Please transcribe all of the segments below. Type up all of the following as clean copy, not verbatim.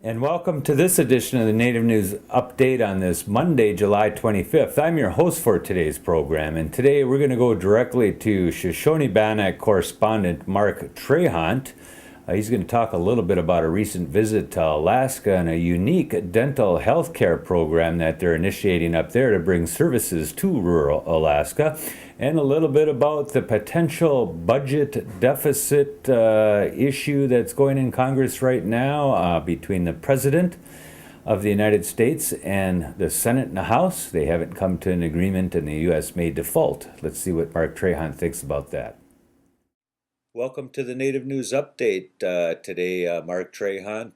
And welcome to this edition of the Native News Update on this Monday, July 25th. I'm your host for today's program, and today we're going to go directly to Shoshone Bannock correspondent Mark Trahant. He's going to talk a little bit about a recent visit to Alaska and a unique dental health care program that they're initiating up there to bring services to rural Alaska, and a little bit about the potential budget deficit issue that's going in Congress right now between the President of the United States and the Senate and the House. They haven't come to an agreement and the U.S. may default. Let's see what Mark Trahant thinks about that. Welcome to the Native News Update today, Mark Trahant.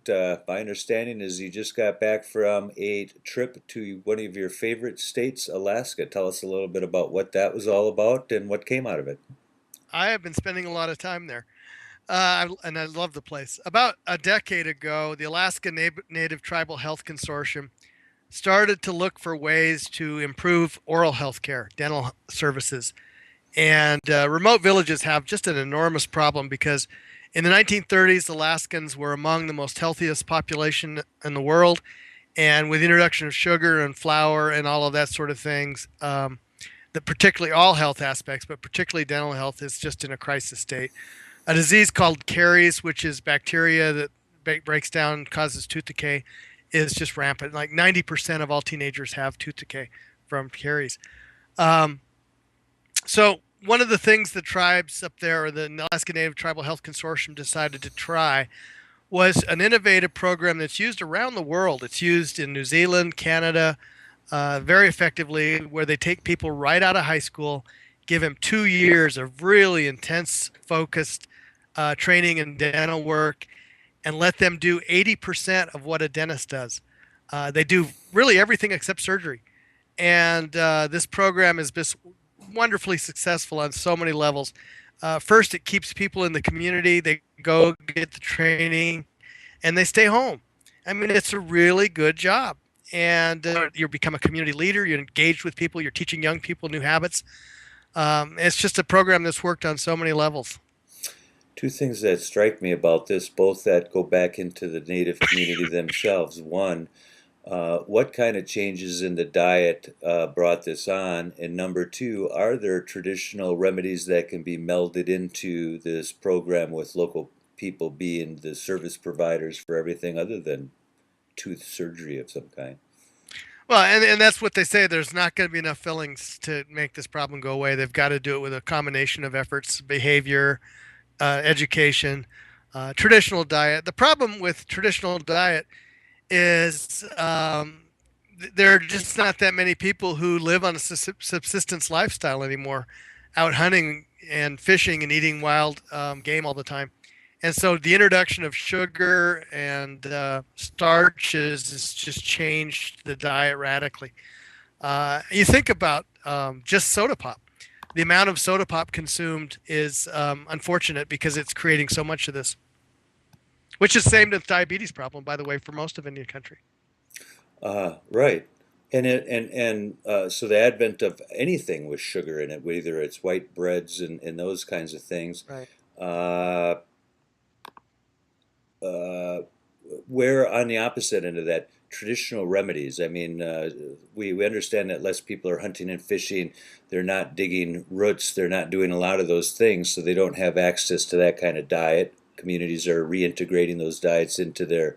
My understanding is you just got back from a trip to one of your favorite states, Alaska. Tell us a little bit about what that was all about and what came out of it. I have been spending a lot of time there, and I love the place. About a decade ago, the Alaska Native Tribal Health Consortium started to look for ways to improve oral health care, dental services. And remote villages have just an enormous problem because in the 1930s, Alaskans were among the most healthiest population in the world. And with the introduction of sugar and flour and all of that sort of things, that particularly all health aspects, but particularly dental health, is just in a crisis state. A disease called caries, which is bacteria that breaks down and causes tooth decay, is just rampant. Like 90% of all teenagers have tooth decay from caries. Um, so one of the things the tribes up there, or the Alaska Native Tribal Health Consortium, decided to try was an innovative program that's used around the world. It's used in New Zealand, Canada, very effectively, where they take people right out of high school, give them 2 years of really intense, focused training in dental work, and let them do 80% of what a dentist does. They do really everything except surgery. And this program is just wonderfully successful on so many levels. First, it keeps people in the community. They go get the training and they stay home. I mean, it's a really good job. And you become a community leader. You're engaged with people. You're teaching young people new habits. It's just a program that's worked on so many levels. Two things that strike me about this, both that go back into the Native community themselves. One, what kind of changes in the diet brought this on? And number two, are there traditional remedies that can be melded into this program with local people being the service providers for everything other than tooth surgery of some kind? Well, and that's what they say. There's not going to be enough fillings to make this problem go away. They've got to do it with a combination of efforts, behavior, education, traditional diet. The problem with traditional diet is there are just not that many people who live on a subsistence lifestyle anymore, out hunting and fishing and eating wild game all the time. And so the introduction of sugar and starches has just changed the diet radically. You think about just soda pop. The amount of soda pop consumed is unfortunate because it's creating so much of this, which is the same with diabetes problem, by the way, for most of Indian country. Right. So the advent of anything with sugar in it, whether it's white breads and those kinds of things, Right. uh, uh, where on the opposite end of that, traditional remedies. I mean, we understand that less people are hunting and fishing. They're not digging roots. They're not doing a lot of those things, so they don't have access to that kind of diet. Communities are reintegrating those diets into their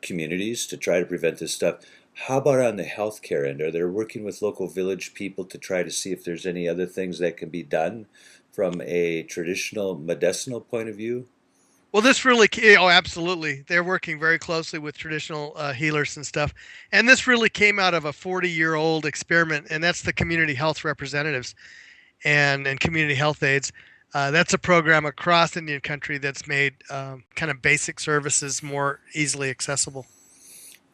communities to try to prevent this stuff. How about on the healthcare end? Are they working with local village people to try to see if there's any other things that can be done from a traditional medicinal point of view? Well, oh, absolutely. They're working very closely with traditional healers and stuff. And this really came out of a 40-year-old experiment, and that's the community health representatives and community health aides. That's a program across Indian country that's made kind of basic services more easily accessible.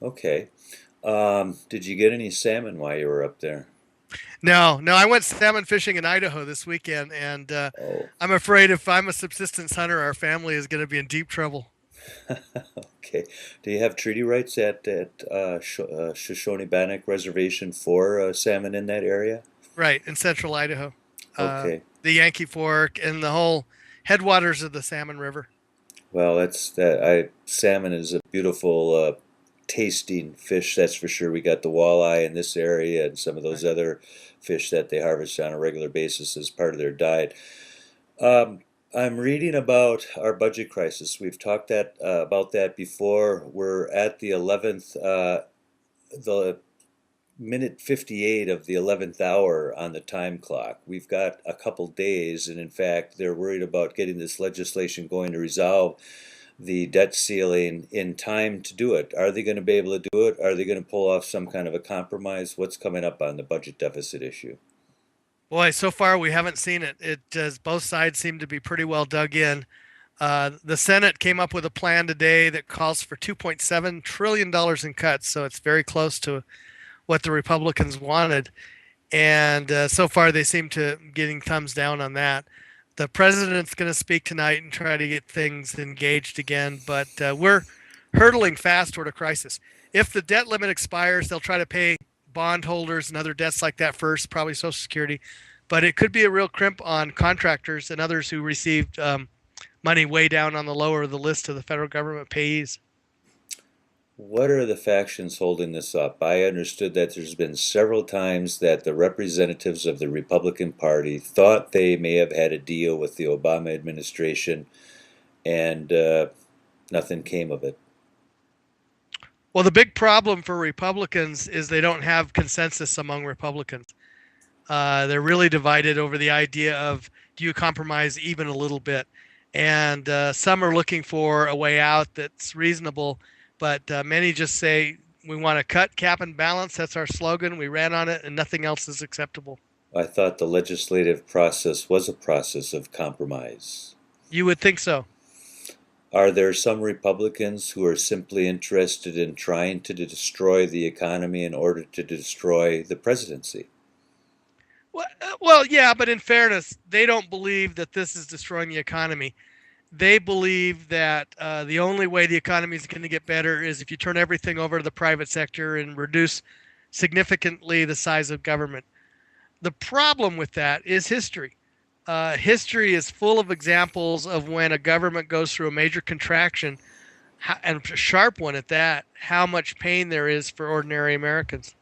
Okay. Did you get any salmon while you were up there? No, no, I went salmon fishing in Idaho this weekend, and Oh, I'm afraid if I'm a subsistence hunter, our family is going to be in deep trouble. okay. Do you have treaty rights at Shoshone Bannock Reservation for salmon in that area? Right, in central Idaho. Okay. The Yankee Fork and the whole headwaters of the Salmon River. Well, that's that. Salmon is a beautiful tasting fish, that's for sure. We got the walleye in this area and some of those Right. other fish that they harvest on a regular basis as part of their diet. Um, I'm reading about our budget crisis. We've talked about that before. We're at the minute 58 of the 11th hour on the time clock. We've got a couple days, and in fact, they're worried about getting this legislation going to resolve the debt ceiling in time to do it. Are they going to be able to do it? Are they going to pull off some kind of a compromise? What's coming up on the budget deficit issue? Boy, so far we haven't seen it. It does. Both sides seem to be pretty well dug in. The Senate came up with a plan today that calls for $2.7 trillion in cuts, so it's very close to what the Republicans wanted. And so far they seem to getting thumbs down on that. The president's going to speak tonight and try to get things engaged again, but we're hurtling fast toward a crisis. If the debt limit expires, they'll try to pay bondholders and other debts like that first, probably Social Security, but it could be a real crimp on contractors and others who received money way down on the lower of the list of the federal government payees. What are the factions holding this up? I understood that there's been several times that the representatives of the Republican Party thought they may have had a deal with the Obama administration, and nothing came of it. Well, the big problem for Republicans is they don't have consensus among Republicans. They're really divided over the idea of, do you compromise even a little bit? And some are looking for a way out that's reasonable, but many just say, we want to cut, cap, and balance. That's our slogan. We ran on it, and nothing else is acceptable. I thought the legislative process was a process of compromise. You would think so. Are there some Republicans who are simply interested in trying to destroy the economy in order to destroy the presidency? Well, yeah, but in fairness, they don't believe that this is destroying the economy. They believe that the only way the economy is going to get better is if you turn everything over to the private sector and reduce significantly the size of government. The problem with that is history. History is full of examples of when a government goes through a major contraction, and a sharp one at that, how much pain there is for ordinary Americans.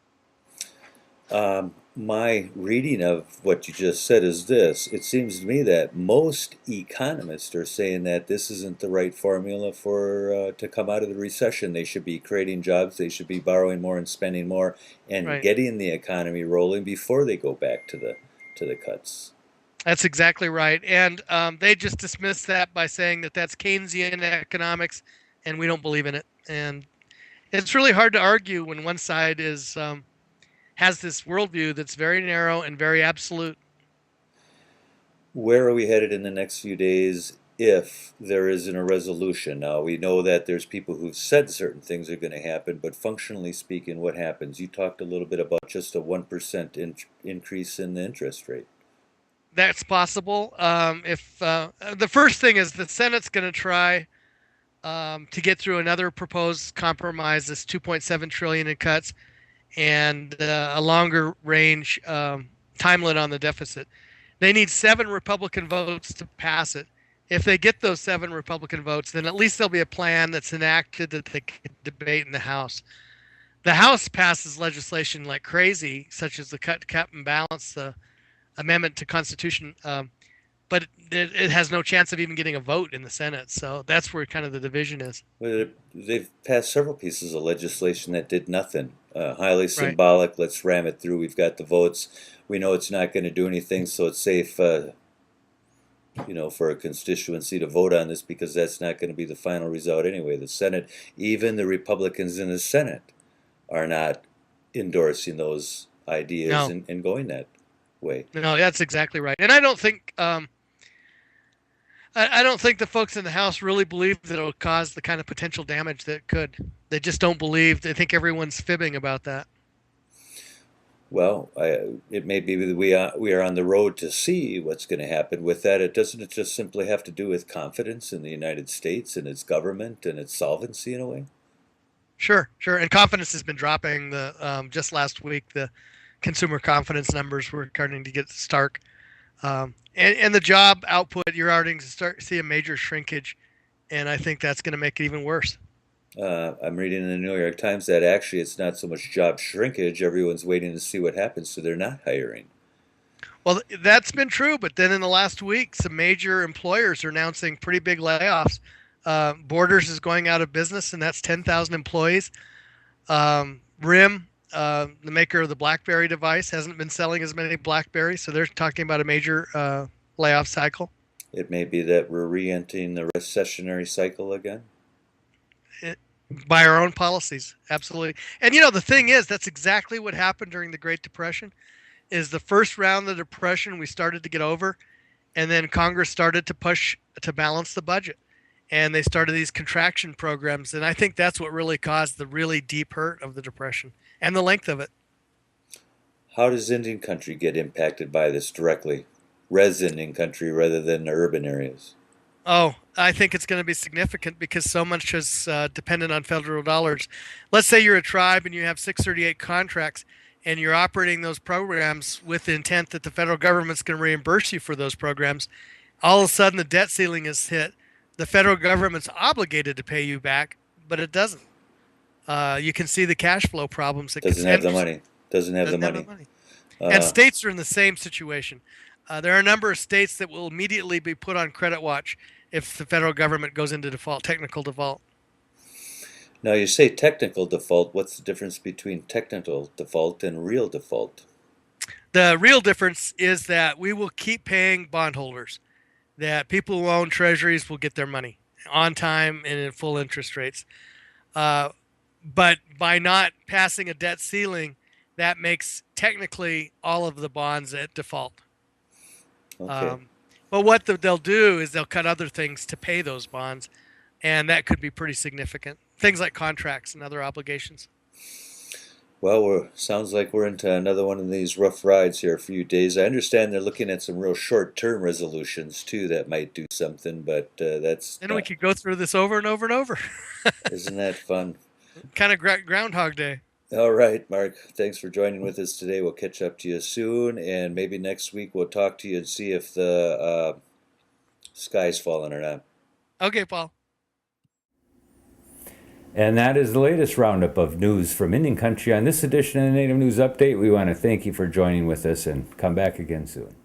My reading of what you just said is this. It seems to me that most economists are saying that this isn't the right formula for to come out of the recession. They should be creating jobs, they should be borrowing more and spending more and Right. getting the economy rolling before they go back to the cuts. That's exactly right. And they just dismiss that by saying that that's Keynesian economics, and we don't believe in it. And it's really hard to argue when one side is has this worldview that's very narrow and very absolute. Where are we headed in the next few days if there isn't a resolution? Now, we know that there's people who've said certain things are going to happen, but functionally speaking, what happens? You talked a little bit about just a 1% increase in the interest rate. That's possible. If the first thing is the Senate's going to try to get through another proposed compromise, this 2.7 trillion in cuts, and a longer range time limit on the deficit. They need 7 Republican votes to pass it. If they get those 7 Republican votes, then at least there'll be a plan that's enacted that they can debate in the House. The House passes legislation like crazy, such as the cut, cap, and balance, the amendment to Constitution, but it has no chance of even getting a vote in the Senate. So that's where kind of the division is. Well, they've passed several pieces of legislation that did nothing. Highly Right. symbolic. Let's ram it through. We've got the votes. We know it's not going to do anything, so it's safe, for a constituency to vote on this because that's not going to be the final result anyway. The Senate, even the Republicans in the Senate, are not endorsing those ideas No, and going that way. no, that's exactly right. And I don't think I don't think the folks in the House really believe that it'll cause the kind of potential damage that it could. They just don't believe. They think everyone's fibbing about that. Well, it may be that we are on the road to see what's going to happen with that. It just simply have to do with confidence in the United States and its government and its solvency in a way. Sure, sure. And confidence has been dropping. The just last week, the consumer confidence numbers were starting to get stark. And the job output, you're starting to see a major shrinkage and I think that's going to make it even worse. I'm reading in the New York Times that actually it's not so much job shrinkage. Everyone's waiting to see what happens, so they're not hiring. Well, that's been true, but then in the last week, some major employers are announcing pretty big layoffs. Borders is going out of business, and that's 10,000 employees. RIM, the maker of the BlackBerry device, hasn't been selling as many BlackBerries, so they're talking about a major layoff cycle. It may be that we're re-entering the recessionary cycle again. By our own policies, absolutely. And the thing is, that's exactly what happened during the Great Depression. Is the first round of the Depression we started to get over, and then Congress started to push to balance the budget, and they started these contraction programs, and I think that's what really caused the really deep hurt of the Depression and the length of it. How does Indian country get impacted by this directly? Indian country rather than the urban areas. Oh, I think it's going to be significant because so much is dependent on federal dollars. Let's say you're a tribe and you have 638 contracts, and you're operating those programs with the intent that the federal government's going to reimburse you for those programs. All of a sudden, the debt ceiling is hit. The federal government's obligated to pay you back, but it doesn't. You can see the cash flow problems. Doesn't have the money. Doesn't have the money. And states are in the same situation. There are a number of states that will immediately be put on credit watch if the federal government goes into default, technical default. Now, you say technical default. What's the difference between technical default and real default? The real difference is that we will keep paying bondholders, that people who own treasuries will get their money on time and in full interest rates. But by not passing a debt ceiling, that makes technically all of the bonds at default. Okay. But what they'll do is they'll cut other things to pay those bonds, and that could be pretty significant. Things like contracts and other obligations. Well, sounds like we're into another one of these rough rides here a few days. I understand they're looking at some real short-term resolutions too that might do something, but that's. And we could go through this over and over and over. Isn't that fun? Kind of Groundhog Day. All right, Mark. Thanks for joining with us today. We'll catch up to you soon, and maybe next week we'll talk to you and see if the sky's falling or not. Okay, Paul. And that is the latest roundup of news from Indian Country on this edition of the Native News Update. We want to thank you for joining with us and come back again soon.